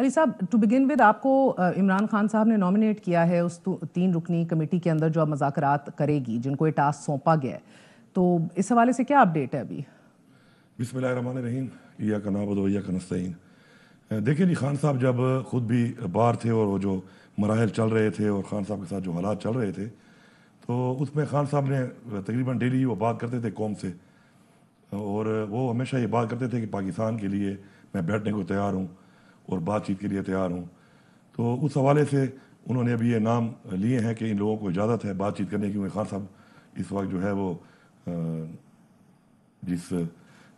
علی صاحب, to begin with, آپ کو عمران خان صاحب نے نامینیٹ کیا ہے اس 3 رکنی کمیٹی کے اندر جو اب مذاکرات کرے گی, جن کو یہ ٹاسک سونپا گیا ہے, تو اس حوالے سے کیا اپڈیٹ ہے ابھی؟ بسم اللہ الرحمن الرحیم. ایاک نعبد و ایاک نستعین. دیکھیں جی, خان صاحب جب خود بھی باہر تھے اور وہ جو مراحل چل رہے تھے اور خان صاحب کے ساتھ جو حالات چل رہے تھے, تو اس میں خان صاحب نے تقریباً ڈیلی وہ بات کرتے تھے قوم سے, اور وہ ہمیشہ یہ بات کرتے تھے کہ پاکستان کے لیے میں بیٹھنے کو تیار ہوں اور بات چیت کے لیے تیار ہوں. تو اس حوالے سے انہوں نے ابھی یہ نام لیے ہیں کہ ان لوگوں کو اجازت ہے بات چیت کرنے کی. خان صاحب اس وقت جو ہے وہ جس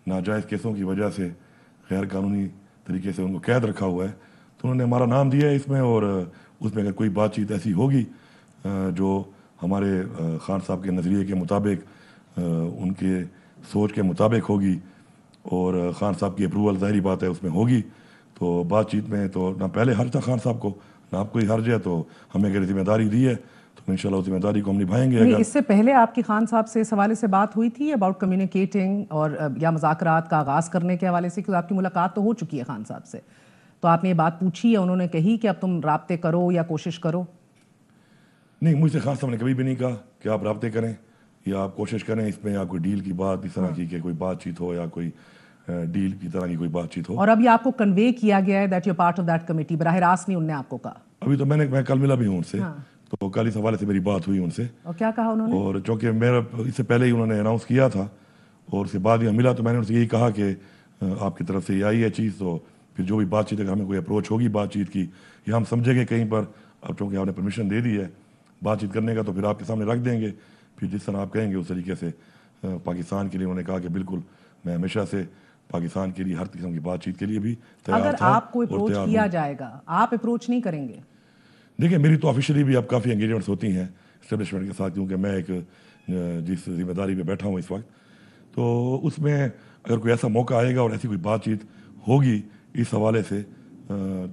ناجائز کیسوں کی وجہ سے غیر قانونی طریقے سے ان کو قید رکھا ہوا ہے, تو انہوں نے ہمارا نام دیا ہے اس میں, اور اس میں اگر کوئی بات چیت ایسی ہوگی جو ہمارے خان صاحب کے نظریے کے مطابق, ان کے سوچ کے مطابق ہوگی, اور خان صاحب کی اپروول ظاہری بات ہے اس میں ہوگی, تو بات چیت میں تو نہ پہلے حرج تھا خان صاحب کو نہ آپ کو ہی حرج ہے. تو ہمیں اگر ذمہ داری دی ہے تو انشاءاللہ ذمہ داری کو ہم نبھائیں گے. اس سے پہلے آپ کی خان صاحب سے اس حوالے سے بات ہوئی تھی اباؤٹ کمیونیکیٹنگ اور یا مذاکرات کا آغاز کرنے کے حوالے سے, کیونکہ آپ کی ملاقات تو ہو چکی ہے خان صاحب سے, تو آپ نے یہ بات پوچھی ہے, انہوں نے کہی کہ اب تم رابطے کرو یا کوشش کرو؟ نہیں, مجھ سے خان صاحب نے کبھی بھی نہیں کہا کہ آپ رابطے کریں یا آپ کوشش کریں اس میں, یا کوئی ڈیل کی بات اس طرح کی کہ کوئی بات چیت ہو یا کوئی ڈیل کی طرح کی کوئی بات چیت ہو. اور اب یہ آپ کو کنوے کیا گیا ہے that you part of that committee, براہ راست نہیں انہوں نے آپ کو کہا؟ ابھی تو میں کل ملا بھی ہوں ان سے, تو کل اس حوالے سے میری بات ہوئی ان سے. اور کیا کہا انہوں نے؟ اور چونکہ میرا اس سے پہلے ہی انہوں نے اناؤنس کیا تھا اور اس کے بعد ہی ملا, تو میں نے ان سے یہی کہا کہ آپ کی طرف سے یہ آئی ہے چیز, تو پھر جو بھی بات چیت اگر ہمیں کوئی اپروچ ہوگی بات چیت کی یا ہم سمجھیں گے کہیں پر, اب چونکہ آپ نے پرمیشن دے دی ہے بات چیت کرنے کا, تو پھر آپ کے سامنے رکھ دیں گے. پھر جس طرح آپ کہیں گے اس طریقے سے پاکستان کے لیے انہوں نے کہا کہ بالکل میں ہمیشہ سے پاکستان کے لیے ہر قسم کی بات چیت کے لیے بھی تیار اگر تھا. آپ کو اپروچ کیا جائے گا آپ اپروچ نہیں کریں گے؟ دیکھیں, میری تو آفیشلی بھی اب کافی انگیجمنٹس ہوتی ہیں اسٹیبلشمنٹ کے ساتھ, کیونکہ میں ایک جس ذمہ داری پہ بیٹھا ہوں اس وقت, تو اس میں اگر کوئی ایسا موقع آئے گا اور ایسی کوئی بات چیت ہوگی اس حوالے سے,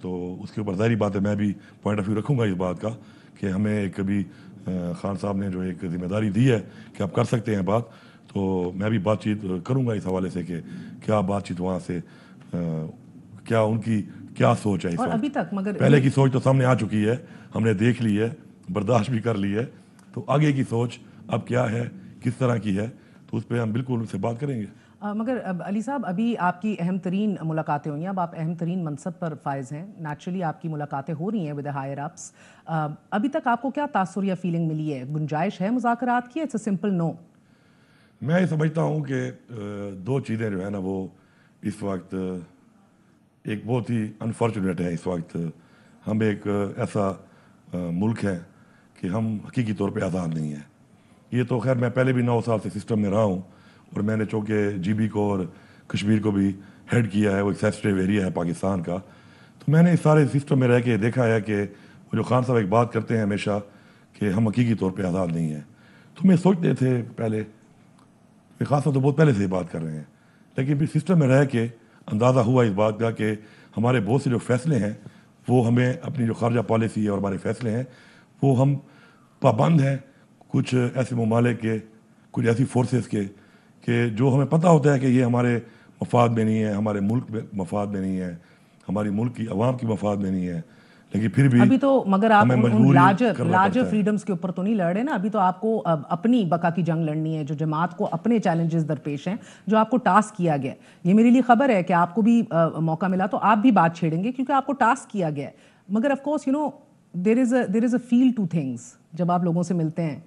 تو اس کے اوپر ظاہری بات ہے میں بھی پوائنٹ آف ویو رکھوں گا اس بات کا کہ ہمیں کبھی خان صاحب نے جو ایک ذمہ داری دی ہے کہ آپ کر سکتے ہیں بات, تو میں بھی بات چیت کروں گا اس حوالے سے کہ کیا بات چیت وہاں سے کیا ان کی کیا سوچ ہے اس وقت. ابھی تک مگر پہلے کی سوچ تو سامنے آ چکی ہے, ہم نے دیکھ لی ہے, برداشت بھی کر لی ہے, تو آگے کی سوچ اب کیا ہے کس طرح کی ہے, تو اس پہ ہم بالکل ان سے بات کریں گے. مگر علی صاحب ابھی آپ کی اہم ترین ملاقاتیں ہوئی ہیں, اب آپ اہم ترین منصب پر فائز ہیں, نیچرلی آپ کی ملاقاتیں ہو رہی ہیں ود ہائر اپس. ابھی تک آپ کو کیا تاثر یا فیلنگ ملی ہے؟ گنجائش ہے مذاکرات کی؟ اٹس اے سمپل نو. میں یہ سمجھتا ہوں کہ 2 چیزیں جو ہے نا وہ اس وقت ایک بہت ہی انفارچونیٹ ہے. اس وقت ہم ایک ایسا ملک ہے کہ ہم حقیقی طور پہ آزاد نہیں ہیں. یہ تو خیر میں پہلے بھی 9 سال سے سسٹم میں رہا ہوں, اور میں نے چونکہ جی بی کو اور کشمیر کو بھی ہیڈ کیا ہے, وہ ایک سینسٹیو ایریا ہے پاکستان کا, تو میں نے اس سارے سسٹم میں رہ کے دیکھا ہے کہ وہ جو خان صاحب ایک بات کرتے ہیں ہمیشہ کہ ہم حقیقی طور پہ آزاد نہیں ہیں, تو میں سوچتے تھے پہلے خان صاحب تو بہت پہلے سے ہی بات کر رہے ہیں, لیکن پھر سسٹم میں رہ کے اندازہ ہوا اس بات کا کہ ہمارے بہت سے جو فیصلے ہیں وہ ہمیں اپنی جو خارجہ پالیسی ہے اور ہمارے فیصلے ہیں وہ ہم پابند ہیں کچھ ایسے ممالک کے, کچھ ایسی فورسز کے کہ جو ہمیں پتہ ہوتا ہے کہ یہ ہمارے مفاد میں نہیں ہے, ہمارے ملک میں مفاد میں نہیں ہے, ہماری ملک کی عوام کی مفاد میں نہیں ہے, لیکن پھر بھی ابھی تو مگر آپ ان لارجر ہے. فریڈمز کے اوپر تو نہیں لڑ رہے نا, ابھی تو آپ کو اپنی بقا کی جنگ لڑنی ہے, جو جماعت کو اپنے چیلنجز درپیش ہیں, جو آپ کو ٹاسک کیا گیا. یہ میرے لیے خبر ہے کہ آپ کو بھی موقع ملا تو آپ بھی بات چھیڑیں گے کیونکہ آپ کو ٹاسک کیا گیا ہے. مگر of course you know there is a fail to things. جب آپ لوگوں سے ملتے ہیں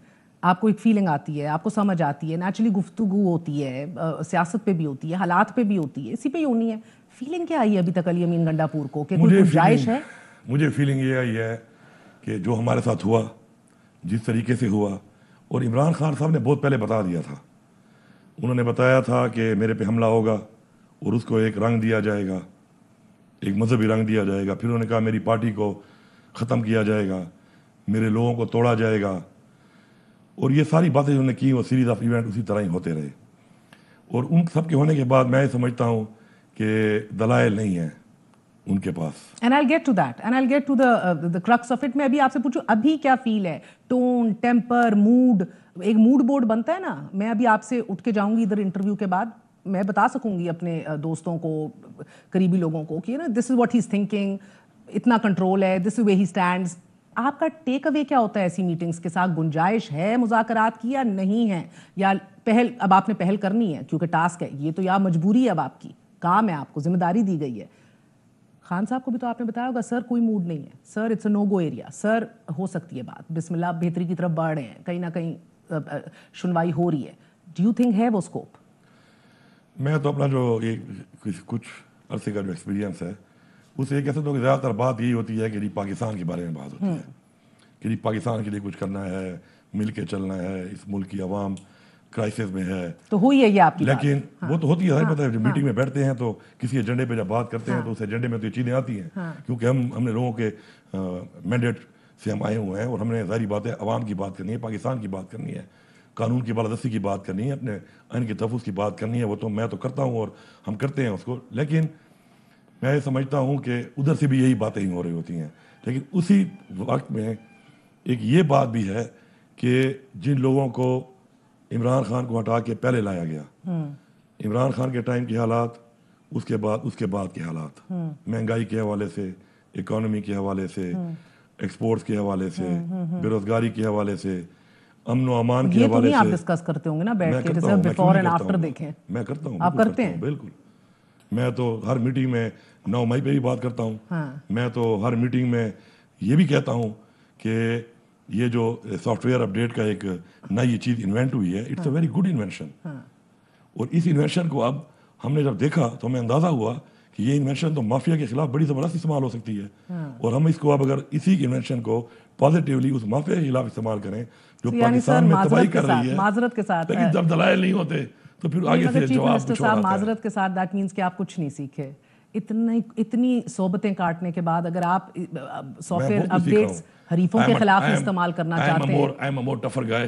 آپ کو ایک فیلنگ آتی ہے, آپ کو سمجھ آتی ہے, نیچرلی گفتگو ہوتی ہے, سیاست پہ بھی ہوتی ہے, حالات پہ بھی ہوتی ہے, اسی پہ ہی ہونی ہے. فیلنگ کیا آئی ہے ابھی تک علی امین گنڈا پور کو کہ کوئی گنجائش ہے؟ مجھے فیلنگ یہ آئی ہے کہ جو ہمارے ساتھ ہوا جس طریقے سے ہوا, اور عمران خان صاحب نے بہت پہلے بتا دیا تھا, انہوں نے بتایا تھا کہ میرے پہ حملہ ہوگا اور اس کو ایک رنگ دیا جائے گا, ایک مذہبی رنگ دیا جائے گا. پھر انہوں نے کہا میری پارٹی کو ختم کیا جائے گا, میرے لوگوں کو توڑا جائے گا, اور یہ ساری باتیں انہوں نے کی, وہ سیریز آف ایونٹ اسی طرح ہی ہوتے رہے. اور ان سب کے ہونے کے بعد میں یہ سمجھتا ہوں کہ دلائل نہیں ہیں ان کے پاس. And I'll get to that. And I'll get to the crux of it. میں ابھی آپ سے پوچھوں ابھی کیا فیل ہے, ٹون, ٹیمپر, موڈ, ایک موڈ بورڈ بنتا ہے نا. میں ابھی آپ سے اٹھ کے جاؤں گی ادھر انٹرویو کے بعد, میں بتا سکوں گی اپنے دوستوں کو, قریبی لوگوں کو کہ نا this is what he is thinking, اتنا کنٹرول ہے, دس وے ہی اسٹینڈز. آپ کا ٹیک اوے کیا ہوتا ہے ایسی میٹنگز کے ساتھ؟ گنجائش ہے مذاکرات کی یا نہیں ہے, یا اب آپ نے پہل کرنی ہے کیونکہ ٹاسک ہے یہ تو, یا مجبوری ہے اب آپ کی, کام ہے, آپ کو ذمہ داری دی گئی ہے؟ خان صاحب کو بھی تو آپ نے بتایا ہوگا سر کوئی موڈ نہیں ہے, sir it's a know go area, سر ہو سکتی ہے بات, بسم اللہ بہتری کی طرف بڑھ رہے ہیں, کہیں نہ کہیں سنوائی ہو رہی ہے. ڈو یو تھنک ہے وہ اسکوپ؟ میں تو اپنا جو کچھ عرصے کا جو ایکسپیرینس ہے اسے یہ کہہ سکتا ہوں کہ زیادہ تر بات یہی ہوتی ہے کہ پاکستان کے بارے میں بات ہوتی ہے کہ پاکستان کے لیے کچھ کرنا ہے, مل کے چلنا ہے, اس ملک کی عوام کرائسس میں ہے. تو ہوئی ہے یہ آپ کی بات. لیکن وہ تو ہوتی ہے, پتہ ہے جب میٹنگ میں بیٹھتے ہیں تو کسی ایجنڈے پہ جب بات کرتے ہیں تو اس ایجنڈے میں تو یہ چیزیں آتی ہیں کیونکہ ہم نے لوگوں کے مینڈیٹ سے ہم آئے ہوئے ہیں اور ہم نے ظاہری بات ہے عوام کی بات کرنی ہے, پاکستان کی بات کرنی ہے, قانون کی بالادستی کی بات کرنی ہے, اپنے آئین کے تحفظ کی بات کرنی ہے. وہ تو میں تو کرتا ہوں اور ہم کرتے ہیں اس کو, لیکن میں یہ سمجھتا ہوں کہ ادھر سے بھی یہی باتیں ہی ہو رہی ہوتی ہیں. لیکن اسی وقت میں ایک یہ بات بھی ہے کہ جن لوگوں کو عمران خان کو ہٹا کے پہلے لایا گیا, عمران خان کے ٹائم کے حالات, اس کے بعد کے حالات, مہنگائی کے حوالے سے, اکانومی کے حوالے سے, ایکسپورٹس کے حوالے سے, بے روزگاری کے حوالے سے, امن و امان کے حوالے سے. یہ تو نہیں آپ ڈسکس کرتے ہوں گے نا بیٹھ کے, جیسے بیفور اینڈ آفٹر دیکھیں؟ میں کرتا ہوں. آپ کرتے ہیں؟ بالکل. میں تو ہر میٹنگ میں 9 مئی پہ بھی بات کرتا ہوں. میں تو ہر میٹنگ میں یہ بھی کہتا ہوں کہ یہ جو سافٹ ویئر اپڈیٹ کا ایک نئی چیز انوینٹ ہوئی ہے, it's a very good invention. اور اس انوینشن کو اب ہم نے جب دیکھا تو ہمیں اندازہ ہوا کہ یہ انوینشن تو مافیا کے خلاف بڑی زبردست استعمال ہو سکتی ہے. اور ہم اس کو اب اگر اسی انوینشن کو پازیٹیولی اس مافیا کے خلاف استعمال کریں جو پاکستان میں تباہی کر رہی ہے, معذرت کے ساتھ, لیکن جب دلائل نہیں ہوتے تو پھر آگے سے جواب کچھ اور آتا ہے. معذرت کے ساتھ دیٹ مینس کہ آپ کچھ نہیں سیکھے. اتنی صحبتیں کاٹنے کے بعد اگر آپ سافٹ ویئر اپڈیٹس حریفوں کے خلاف استعمال کرنا چاہتے ہیں. I am a more tougher guy.